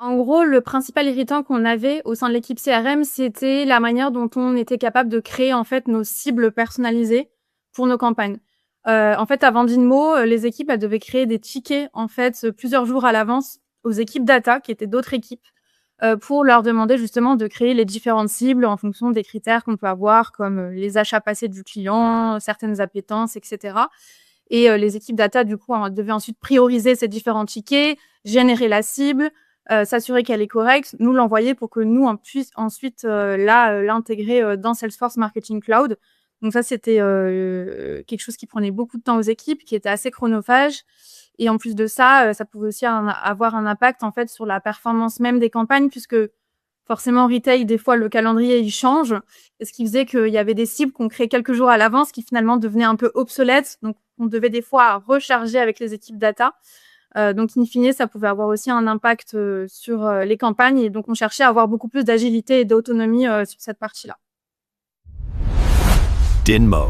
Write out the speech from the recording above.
En gros, le principal irritant qu'on avait au sein de l'équipe CRM, c'était la manière dont on était capable de créer, en fait, nos cibles personnalisées pour nos campagnes. En fait, avant Dinmo, les équipes, elles devaient créer des tickets, en fait, plusieurs jours à l'avance aux équipes data, qui étaient d'autres équipes, pour leur demander justement de créer les différentes cibles en fonction des critères qu'on peut avoir, comme, les achats passés du client, certaines appétences et cetera. Et les équipes data, du coup, devaient ensuite prioriser ces différents tickets, générer la cible, s'assurer qu'elle est correcte, nous l'envoyer pour que nous, on puisse ensuite l'intégrer dans Salesforce Marketing Cloud. Donc ça, c'était quelque chose qui prenait beaucoup de temps aux équipes, qui était assez chronophage. Et en plus de ça, ça pouvait aussi avoir un impact en fait sur la performance même des campagnes, puisque forcément, retail, des fois, le calendrier, il change. Et ce qui faisait qu'il y avait des cibles qu'on créait quelques jours à l'avance qui finalement devenaient un peu obsolètes. Donc, on devait des fois recharger avec les équipes data. Donc, in fine, ça pouvait avoir aussi un impact sur les campagnes. Et donc, on cherchait à avoir beaucoup plus d'agilité et d'autonomie sur cette partie-là. Dinmo.